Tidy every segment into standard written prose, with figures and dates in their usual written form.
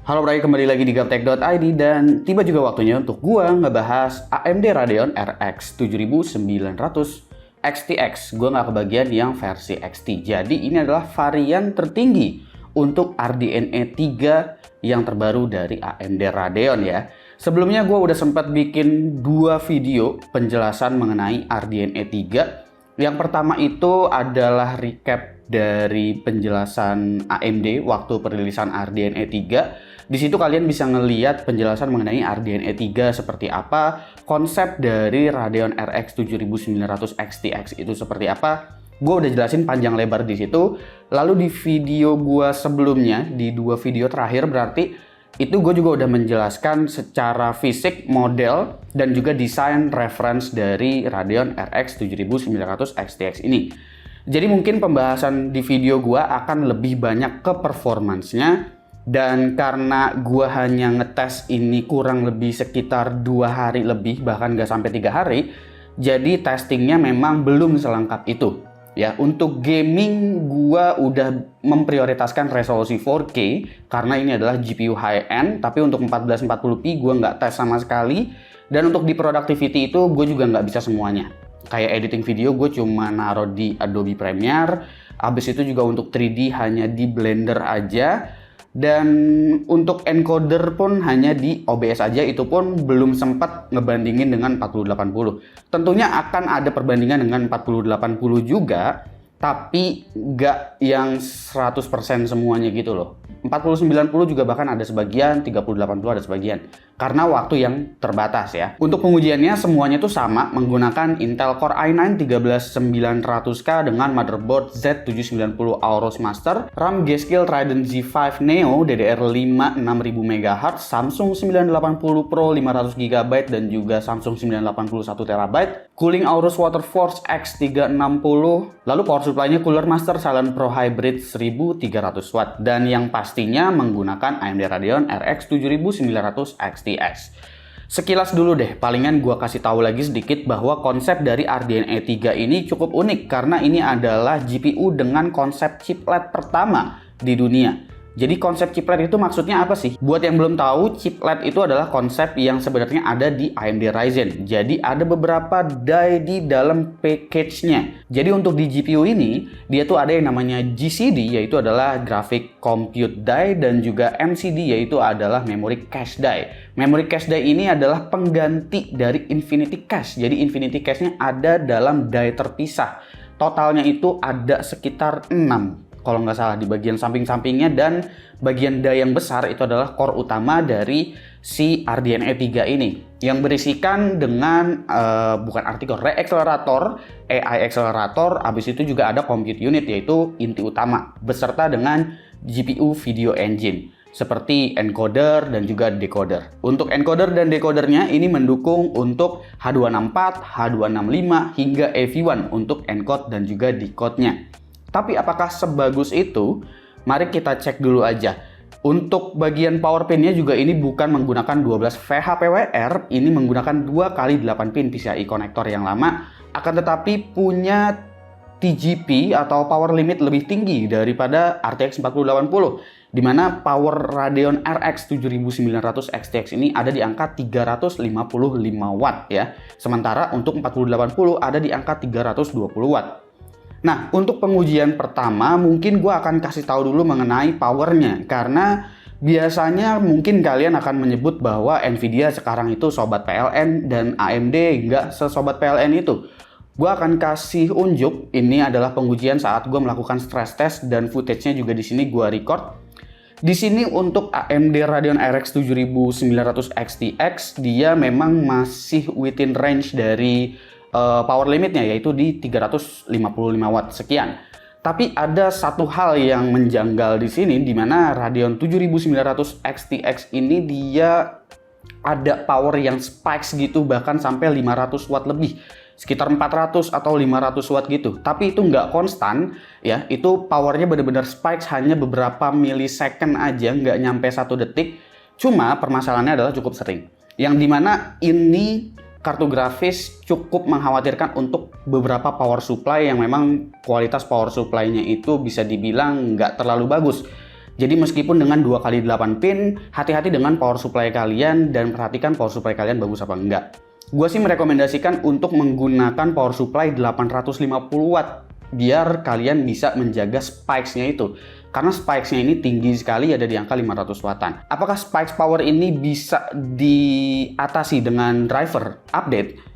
Halo Bray, kembali lagi di GapTech.id dan tiba juga waktunya untuk gua ngebahas AMD Radeon RX 7900 XTX. Gua nggak kebagian yang versi XT. Jadi ini adalah varian tertinggi untuk RDNA 3 yang terbaru dari AMD Radeon ya. Sebelumnya gua udah sempat bikin dua video penjelasan mengenai RDNA 3. Yang pertama itu adalah recap dari penjelasan AMD waktu perilisan RDNA 3. Di situ kalian bisa ngeliat penjelasan mengenai RDNA 3 seperti apa, konsep dari Radeon RX 7900 XTX itu seperti apa. Gue udah jelasin panjang lebar di situ. Lalu di video gue sebelumnya, di dua video terakhir berarti, itu gue juga udah menjelaskan secara fisik, model, dan juga desain reference dari Radeon RX 7900 XTX ini. Jadi mungkin pembahasan di video gue akan lebih banyak ke performance-nya. Dan karena gue hanya ngetes ini kurang lebih sekitar 2 hari lebih, bahkan nggak sampai 3 hari, jadi testingnya memang belum selengkap itu. Ya, untuk gaming gue udah memprioritaskan resolusi 4K karena ini adalah GPU high-end, tapi untuk 1440p gue nggak tes sama sekali. Dan untuk di productivity itu gue juga nggak bisa semuanya. Kayak editing video gue cuma naruh di Adobe Premiere, habis itu juga untuk 3D hanya di Blender aja. Dan untuk encoder pun hanya di OBS aja, itu pun belum sempat ngebandingin dengan 4080. Tentunya akan ada perbandingan dengan 4080 juga, tapi nggak yang 100% semuanya gitu loh. 4090 juga bahkan ada sebagian, 3080 ada sebagian. Karena waktu yang terbatas ya. Untuk pengujiannya semuanya itu sama menggunakan Intel Core i9 13900K dengan motherboard Z790 Aorus Master, RAM G-Skill Trident Z5 Neo DDR5 6000 MHz, Samsung 980 Pro 500GB dan juga Samsung 980 1TB, cooling Aorus Waterforce X360, lalu power supply-nya Cooler Master Silent Pro Hybrid 1300 watt, dan yang pastinya menggunakan AMD Radeon RX 7900 XTX. Sekilas dulu deh, palingan gua kasih tahu lagi sedikit bahwa konsep dari RDNA 3 ini cukup unik karena ini adalah GPU dengan konsep chiplet pertama di dunia. Jadi konsep chiplet itu maksudnya apa sih? Buat yang belum tahu, chiplet itu adalah konsep yang sebenarnya ada di AMD Ryzen. Jadi ada beberapa die di dalam package-nya. Jadi untuk di GPU ini, dia tuh ada yang namanya GCD, yaitu adalah Graphic Compute Die, dan juga MCD, yaitu adalah Memory Cache Die. Memory Cache Die ini adalah pengganti dari Infinity Cache. Jadi Infinity Cache-nya ada dalam die terpisah. Totalnya itu ada sekitar 6. Kalau nggak salah di bagian samping-sampingnya, dan bagian die yang besar itu adalah core utama dari si RDNA 3 ini yang berisikan dengan bukan artikel re-accelerator, AI accelerator, habis itu juga ada compute unit yaitu inti utama beserta dengan GPU video engine seperti encoder dan juga decoder. Untuk encoder dan decodernya ini mendukung untuk H264, H265 hingga AV1 untuk encode dan juga decode-nya. Tapi apakah sebagus itu? Mari kita cek dulu aja. Untuk bagian power pin-nya juga ini bukan menggunakan 12 VHPWR, ini menggunakan 2x8 pin PCIe konektor yang lama, akan tetapi punya TGP atau power limit lebih tinggi daripada RTX 4080, di mana power Radeon RX 7900 XTX ini ada di angka 355 watt ya. Sementara untuk 4080 ada di angka 320 watt. Nah, untuk pengujian pertama mungkin gue akan kasih tahu dulu mengenai powernya, karena biasanya mungkin kalian akan menyebut bahwa Nvidia sekarang itu sobat PLN dan AMD nggak sesobat PLN itu. Gue akan kasih unjuk, ini adalah pengujian saat gue melakukan stress test dan footage-nya juga di sini gue record. Di sini untuk AMD Radeon RX 7900 XTX dia memang masih within range dari power limitnya, yaitu di 355 watt sekian. Tapi ada satu hal yang menjanggal di sini, di mana Radeon 7900 XTX ini dia ada power yang spikes gitu, bahkan sampai 500 watt lebih, sekitar 400 atau 500 watt gitu. Tapi itu nggak konstan ya, itu powernya benar-benar spikes hanya beberapa milisecond aja, nggak nyampe 1 detik. Cuma permasalahannya adalah cukup sering, yang dimana ini kartu grafis cukup mengkhawatirkan untuk beberapa power supply yang memang kualitas power supply-nya itu bisa dibilang nggak terlalu bagus. Jadi meskipun dengan 2x8 pin, hati-hati dengan power supply kalian dan perhatikan power supply kalian bagus apa enggak. Gue sih merekomendasikan untuk menggunakan power supply 850 watt biar kalian bisa menjaga spikes-nya itu. Karena spikes-nya ini tinggi sekali, ada di angka 500 wattan. Apakah spikes power ini bisa diatasi dengan driver update?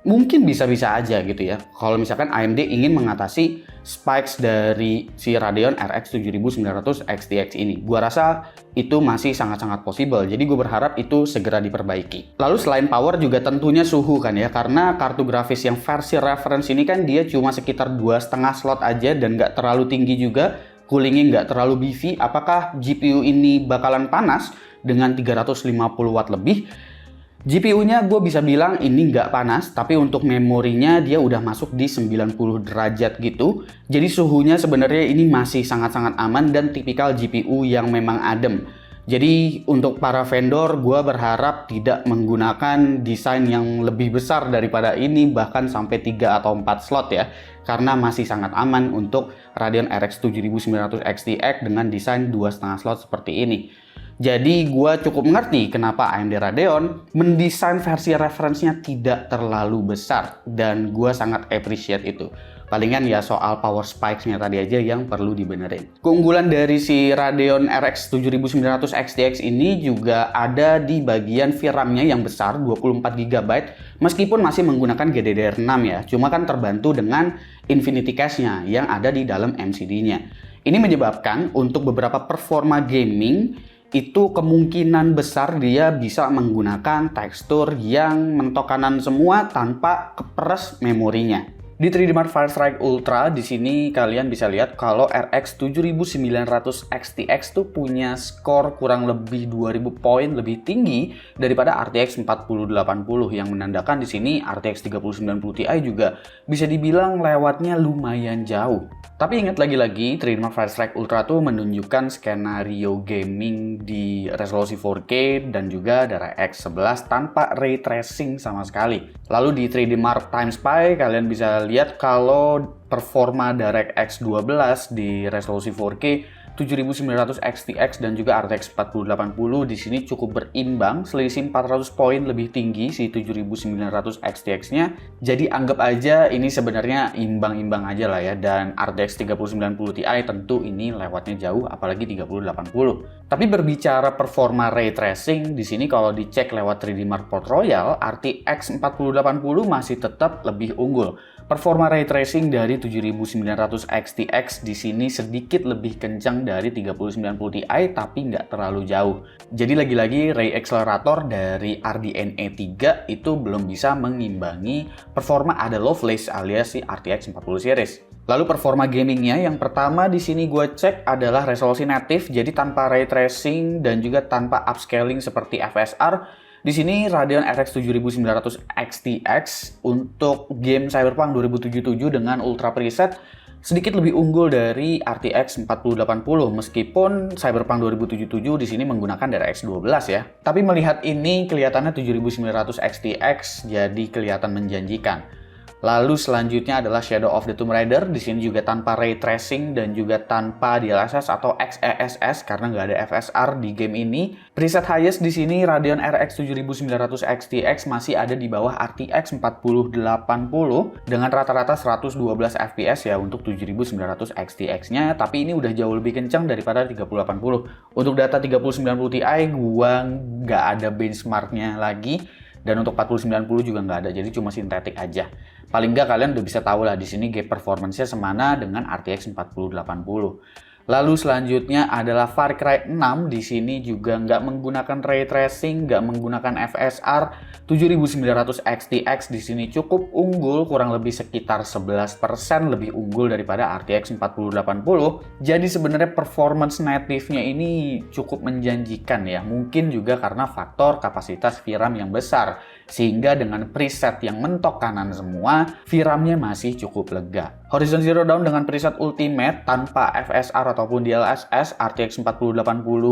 Mungkin bisa-bisa aja gitu ya. Kalau misalkan AMD ingin mengatasi spikes dari si Radeon RX 7900 XTX ini. Gua rasa itu masih sangat-sangat possible. Jadi gue berharap itu segera diperbaiki. Lalu selain power juga tentunya suhu kan ya. Karena kartu grafis yang versi reference ini kan dia cuma sekitar 2,5 slot aja dan nggak terlalu tinggi juga. Coolingnya nggak terlalu beefy. Apakah GPU ini bakalan panas dengan 350 watt lebih? GPU-nya gue bisa bilang ini nggak panas, tapi untuk memorinya dia udah masuk di 90 derajat gitu. Jadi suhunya sebenarnya ini masih sangat-sangat aman dan tipikal GPU yang memang adem. Jadi untuk para vendor gue berharap tidak menggunakan desain yang lebih besar daripada ini, bahkan sampai 3 atau 4 slot ya. Karena masih sangat aman untuk Radeon RX 7900 XTX dengan desain 2,5 slot seperti ini. Jadi gue cukup mengerti kenapa AMD Radeon mendesain versi referensinya tidak terlalu besar dan gue sangat appreciate itu. Palingan ya soal power spikes-nya tadi aja yang perlu dibenerin. Keunggulan dari si Radeon RX 7900 XTX ini juga ada di bagian VRAM-nya yang besar 24 GB meskipun masih menggunakan GDDR6 ya. Cuma kan terbantu dengan Infinity Cache-nya yang ada di dalam MCD-nya. Ini menyebabkan untuk beberapa performa gaming itu kemungkinan besar dia bisa menggunakan tekstur yang mentok kanan semua tanpa keperes memorinya. Di 3D Mark Firestrike Ultra di sini kalian bisa lihat kalau RX 7900 XTX tuh punya skor kurang lebih 2000 poin lebih tinggi daripada RTX 4080 yang menandakan di sini RTX 3090 Ti juga bisa dibilang lewatnya lumayan jauh. Tapi ingat lagi-lagi 3D Mark Firestrike Ultra tuh menunjukkan skenario gaming di resolusi 4K dan juga DirectX 11 tanpa ray tracing sama sekali. Lalu di 3D Mark Time Spy kalian bisa lihat kalau performa DirectX 12 di resolusi 4K 7900 XTX dan juga RTX 4080 di sini cukup berimbang, selisih 400 poin lebih tinggi si 7900 XTX-nya. Jadi anggap aja ini sebenarnya imbang-imbang aja lah ya, dan RTX 3090 Ti tentu ini lewatnya jauh apalagi 3080. Tapi berbicara performa ray tracing di sini kalau dicek lewat 3D Mark Port Royal, RTX 4080 masih tetap lebih unggul. Performa ray tracing dari 7900 XTX di sini sedikit lebih kencang dari 3090 Ti tapi nggak terlalu jauh. Jadi lagi-lagi ray accelerator dari RDNA 3 itu belum bisa mengimbangi performa Ada Lovelace alias si RTX 40 series. Lalu performa gamingnya yang pertama di sini gue cek adalah resolusi native, jadi tanpa ray tracing dan juga tanpa upscaling seperti FSR. Di sini Radeon RX 7900 XTX untuk game Cyberpunk 2077 dengan Ultra Preset sedikit lebih unggul dari RTX 4080 meskipun Cyberpunk 2077 di sini menggunakan DirectX 12 ya. Tapi melihat ini kelihatannya 7900 XTX jadi kelihatan menjanjikan. Lalu selanjutnya adalah Shadow of the Tomb Raider. Di sini juga tanpa ray tracing dan juga tanpa DLSS atau XeSS karena nggak ada FSR di game ini. Preset highest di sini Radeon RX 7900 XTX masih ada di bawah RTX 4080 dengan rata-rata 112 FPS ya untuk 7900 XTX-nya. Tapi ini udah jauh lebih kencang daripada 3080. Untuk data 3090 Ti gua nggak ada benchmarknya lagi. Dan untuk 4090 juga nggak ada, jadi cuma sintetik aja. Paling nggak kalian udah bisa tahu lah di sini gap performance-nya semana dengan RTX 4080. Lalu selanjutnya adalah Far Cry 6. Di sini juga nggak menggunakan ray tracing, nggak menggunakan FSR. 7900 XTX di sini cukup unggul, kurang lebih sekitar 11% lebih unggul daripada RTX 4080. Jadi sebenarnya performance native-nya ini cukup menjanjikan ya. Mungkin juga karena faktor kapasitas VRAM yang besar. Sehingga dengan preset yang mentok kanan semua, VRAM-nya masih cukup lega. Horizon Zero Dawn dengan preset Ultimate tanpa FSR ataupun DLSS, RTX 4080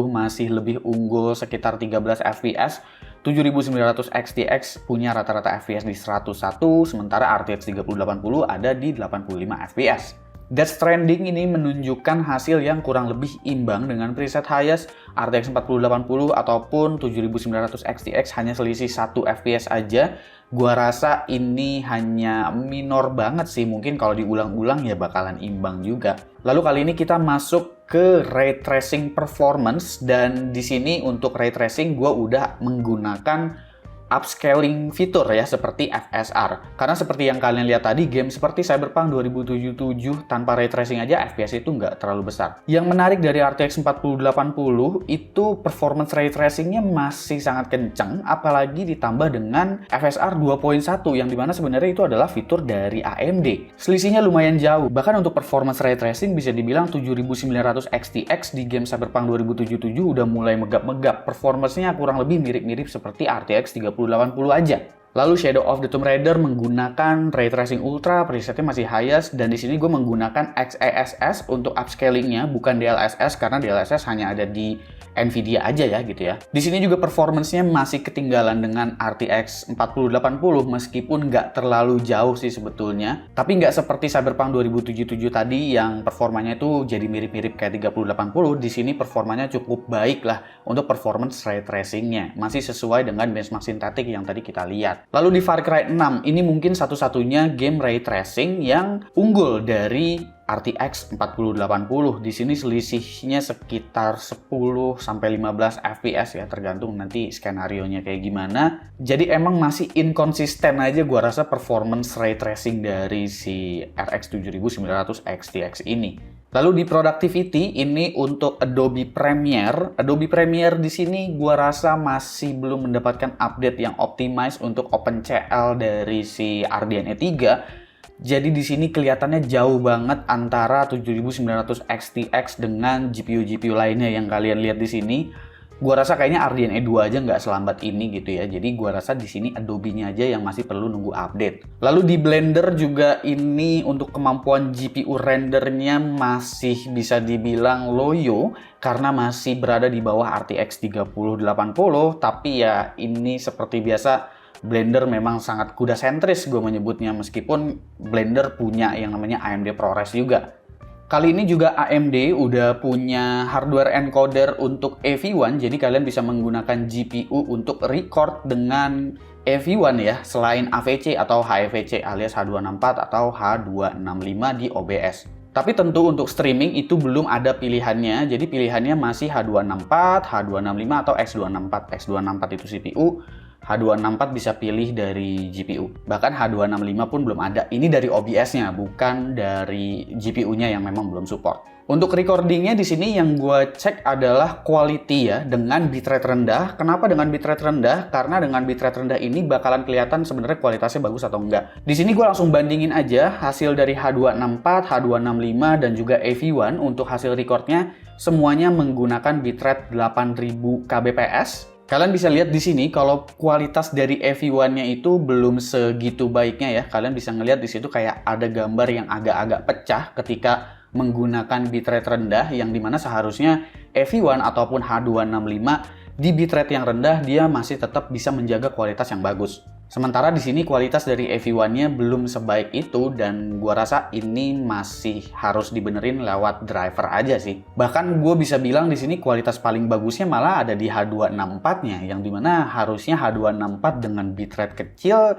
masih lebih unggul sekitar 13 FPS. 7900 XTX punya rata-rata FPS di 101, sementara RTX 3080 ada di 85 FPS. Death Stranding ini menunjukkan hasil yang kurang lebih imbang dengan preset highest RTX 4080 ataupun 7900 XTX hanya selisih 1 FPS aja. Gua rasa ini hanya minor banget sih, mungkin kalau diulang-ulang ya bakalan imbang juga. Lalu kali ini kita masuk ke ray tracing performance, dan di sini untuk ray tracing gua udah menggunakan upscaling fitur ya, seperti FSR. Karena seperti yang kalian lihat tadi, game seperti Cyberpunk 2077 tanpa ray tracing aja FPS itu nggak terlalu besar. Yang menarik dari RTX 4080 itu performance ray tracingnya masih sangat kencang, apalagi ditambah dengan FSR 2.1 yang dimana sebenarnya itu adalah fitur dari AMD. Selisihnya lumayan jauh, bahkan untuk performance ray tracing bisa dibilang 7900 XTX di game Cyberpunk 2077 udah mulai megap-megap. Performance-nya kurang lebih mirip-mirip seperti RTX 3080 aja. Lalu Shadow of the Tomb Raider menggunakan Ray Tracing Ultra, presetnya masih highest, dan di sini gue menggunakan XeSS untuk upscalingnya, bukan DLSS karena DLSS hanya ada di Nvidia aja ya gitu ya. Di sini juga performance-nya masih ketinggalan dengan RTX 4080 meskipun nggak terlalu jauh sih sebetulnya. Tapi nggak seperti Cyberpunk 2077 tadi yang performanya itu jadi mirip-mirip kayak 3080. Di sini performanya cukup baik lah untuk performance ray tracing-nya. Masih sesuai dengan benchmark sintetik yang tadi kita lihat. Lalu di Far Cry 6, ini mungkin satu-satunya game ray tracing yang unggul dari RTX 4080. Di sini selisihnya sekitar 10 sampai 15 FPS ya, tergantung nanti skenarionya kayak gimana. Jadi emang masih inkonsisten aja gua rasa performance ray tracing dari si RX 7900 XTX ini. Lalu di productivity ini untuk Adobe Premiere. Adobe Premiere di sini gua rasa masih belum mendapatkan update yang optimize untuk OpenCL dari si RDNA 3. Jadi di sini kelihatannya jauh banget antara 7900 XTX dengan GPU-GPU lainnya yang kalian lihat di sini. Gua rasa kayaknya RDNA 2 aja nggak selambat ini gitu ya. Jadi gua rasa di sini Adobe-nya aja yang masih perlu nunggu update. Lalu di Blender juga ini untuk kemampuan GPU rendernya masih bisa dibilang loyo karena masih berada di bawah RTX 3080. Tapi ya ini seperti biasa, Blender memang sangat kuda sentris gue menyebutnya, meskipun Blender punya yang namanya AMD ProRes juga. Kali ini juga AMD udah punya hardware encoder untuk AV1, jadi kalian bisa menggunakan GPU untuk record dengan AV1 ya, selain AVC atau HEVC alias H264 atau H265 di OBS. Tapi tentu untuk streaming itu belum ada pilihannya, jadi pilihannya masih H264, H265 atau X264. X264 itu CPU, H264 bisa pilih dari GPU. Bahkan H265 pun belum ada. Ini dari OBS-nya, bukan dari GPU-nya yang memang belum support. Untuk recordingnya di sini yang gue cek adalah quality ya, dengan bitrate rendah. Kenapa dengan bitrate rendah? Karena dengan bitrate rendah ini bakalan kelihatan sebenarnya kualitasnya bagus atau enggak. Di sini gue langsung bandingin aja hasil dari H264, H265 dan juga AV1 untuk hasil recordnya semuanya menggunakan bitrate 8000 kbps. Kalian bisa lihat di sini kalau kualitas dari AV1-nya itu belum segitu baiknya ya. Kalian bisa ngelihat di situ kayak ada gambar yang agak-agak pecah ketika menggunakan bitrate rendah, yang dimana seharusnya AV1 ataupun H265 di bitrate yang rendah dia masih tetap bisa menjaga kualitas yang bagus. Sementara di sini kualitas dari AV1-nya belum sebaik itu, dan gua rasa ini masih harus dibenerin lewat driver aja sih. Bahkan gue bisa bilang di sini kualitas paling bagusnya malah ada di H264-nya, yang dimana harusnya H264 dengan bitrate kecil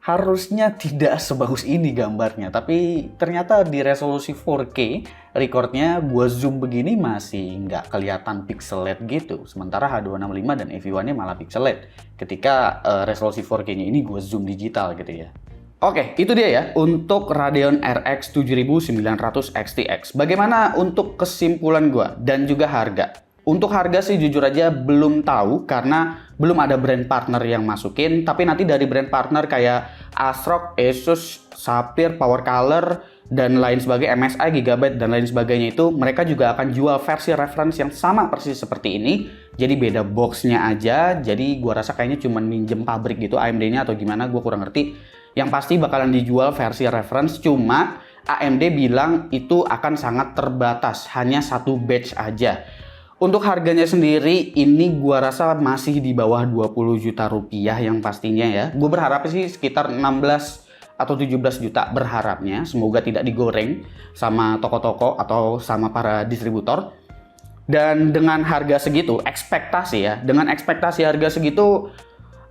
harusnya tidak sebagus ini gambarnya, tapi ternyata di resolusi 4K recordnya gue zoom begini masih nggak kelihatan pixelate gitu, sementara H265 dan AV1-nya malah pixelate ketika resolusi 4K-nya ini gue zoom digital gitu ya. Oke, itu dia ya untuk Radeon RX 7900 XTX. Bagaimana untuk kesimpulan gue dan juga harga? Untuk harga sih jujur aja belum tahu karena belum ada brand partner yang masukin. Tapi nanti dari brand partner kayak ASRock, Asus, Sapphire, PowerColor, dan lain sebagainya, MSI, Gigabyte, dan lain sebagainya itu mereka juga akan jual versi reference yang sama persis seperti ini. Jadi beda boxnya aja. Jadi gua rasa kayaknya cuma minjem pabrik gitu AMD-nya atau gimana, gua kurang ngerti. Yang pasti bakalan dijual versi reference, cuma AMD bilang itu akan sangat terbatas, hanya satu batch aja. Untuk harganya sendiri, ini gua rasa masih di bawah 20 juta rupiah yang pastinya ya. Gue berharap sih sekitar 16 atau 17 juta berharapnya, semoga tidak digoreng sama toko-toko atau sama para distributor. Dan dengan harga segitu, dengan ekspektasi harga segitu,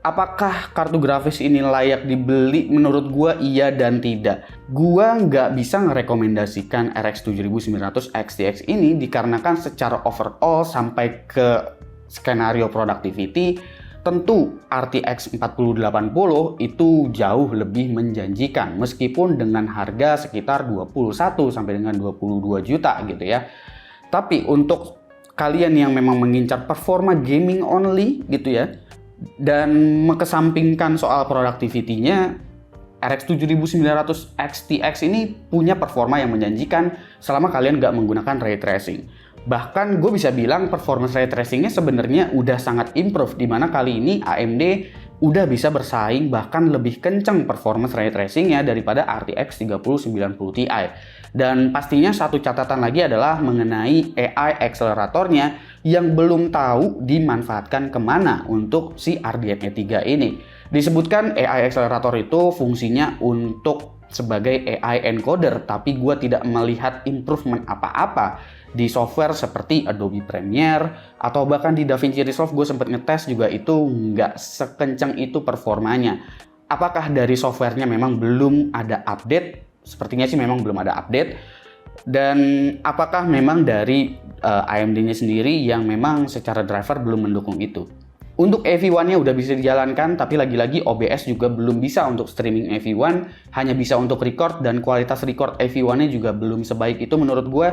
apakah kartu grafis ini layak dibeli? Menurut gua iya dan tidak. Gua nggak bisa ngerekomendasikan RX 7900 XTX ini dikarenakan secara overall sampai ke skenario productivity, tentu RTX 4080 itu jauh lebih menjanjikan meskipun dengan harga sekitar 21 sampai dengan 22 juta gitu ya. Tapi untuk kalian yang memang mengincar performa gaming only gitu ya, dan mengesampingkan soal productivity-nya, RX 7900 XTX ini punya performa yang menjanjikan selama kalian nggak menggunakan ray tracing. Bahkan gue bisa bilang performance ray tracing-nya sebenarnya udah sangat improve, dimana kali ini AMD udah bisa bersaing bahkan lebih kencang performance ray tracing-nya daripada RTX 3090 Ti. Dan pastinya satu catatan lagi adalah mengenai AI acceleratornya yang belum tahu dimanfaatkan kemana untuk si RDNA 3 ini. Disebutkan AI accelerator itu fungsinya untuk sebagai AI encoder, tapi gue tidak melihat improvement apa-apa di software seperti Adobe Premiere atau bahkan di DaVinci Resolve. Gue sempat ngetes juga, itu nggak sekencang itu performanya. Apakah dari softwarenya memang belum ada update? Sepertinya sih memang belum ada update. Dan apakah memang dari AMD-nya sendiri yang memang secara driver belum mendukung itu? Untuk AV1-nya udah bisa dijalankan, tapi lagi-lagi OBS juga belum bisa untuk streaming AV1, hanya bisa untuk record, dan kualitas record AV1-nya juga belum sebaik itu menurut gue.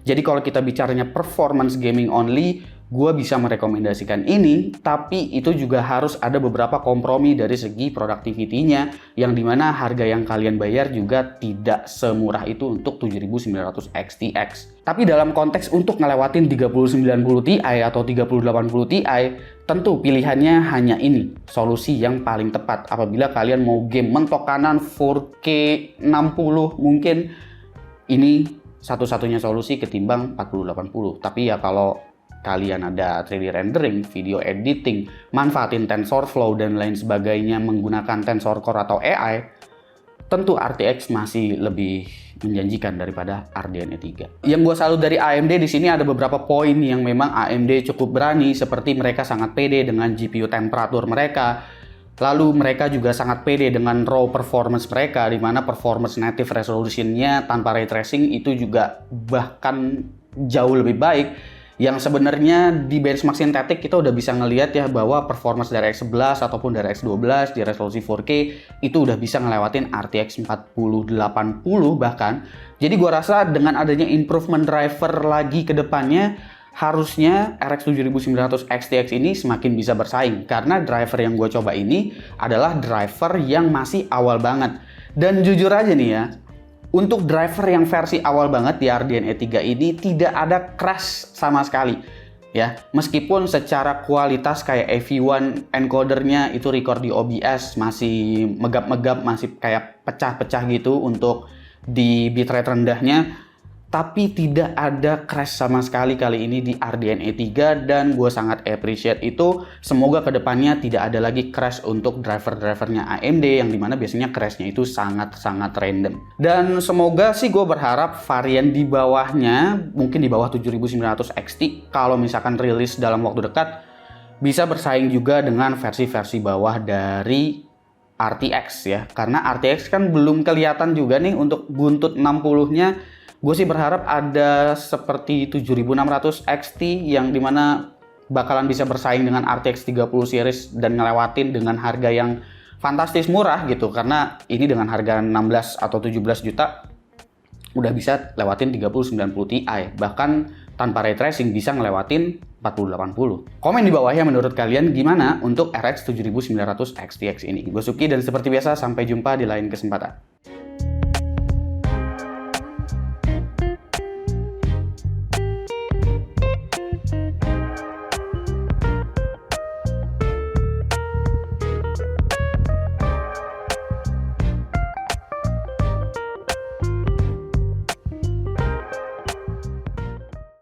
Jadi kalau kita bicaranya performance gaming only, gue bisa merekomendasikan ini, tapi itu juga harus ada beberapa kompromi dari segi productivity-nya, yang dimana harga yang kalian bayar juga tidak semurah itu untuk 7900 XTX. Tapi dalam konteks untuk ngelewatin 3090 Ti atau 3080 Ti, tentu pilihannya hanya ini, solusi yang paling tepat. Apabila kalian mau game mentok kanan 4K 60 mungkin, ini satu-satunya solusi ketimbang 4080. Tapi ya kalau kalian ada 3D rendering, video editing, manfaatin TensorFlow dan lain sebagainya menggunakan Tensor Core atau AI, tentu RTX masih lebih menjanjikan daripada RDNA 3. Yang gue salut dari AMD di sini ada beberapa poin yang memang AMD cukup berani, seperti mereka sangat pede dengan GPU temperatur mereka. Lalu mereka juga sangat pede dengan raw performance mereka, di mana performance native resolution-nya tanpa ray tracing itu juga bahkan jauh lebih baik. Yang sebenarnya di benchmark sintetik kita udah bisa ngelihat ya bahwa performance dari X11 ataupun dari X12 di resolusi 4K itu udah bisa ngelewatin RTX 4080 bahkan. Jadi gua rasa dengan adanya improvement driver lagi ke depannya, harusnya RX 7900 XTX ini semakin bisa bersaing, karena driver yang gue coba ini adalah driver yang masih awal banget. Dan jujur aja nih ya, untuk driver yang versi awal banget di RDNA 3 ini tidak ada crash sama sekali ya. Meskipun secara kualitas kayak AV1 encodernya itu record di OBS masih megap-megap, masih kayak pecah-pecah gitu untuk di bitrate rendahnya, tapi tidak ada crash sama sekali kali ini di RDNA 3, dan gue sangat appreciate itu. Semoga kedepannya tidak ada lagi crash untuk driver-drivernya AMD, yang dimana biasanya crashnya itu sangat-sangat random. Dan semoga sih gue berharap varian di bawahnya, mungkin di bawah 7900 XT, kalau misalkan rilis dalam waktu dekat, bisa bersaing juga dengan versi-versi bawah dari RTX ya. Karena RTX kan belum kelihatan juga nih untuk buntut 60-nya. Gue sih berharap ada seperti 7600 XT yang dimana bakalan bisa bersaing dengan RTX 30 series dan ngelewatin dengan harga yang fantastis murah gitu. Karena ini dengan harga 16 atau 17 juta udah bisa lewatin 3090 Ti. Bahkan tanpa ray tracing bisa ngelewatin 4080. Komen di bawah ya menurut kalian gimana untuk RX 7900 XTX ini. Gue Suki dan seperti biasa sampai jumpa di lain kesempatan.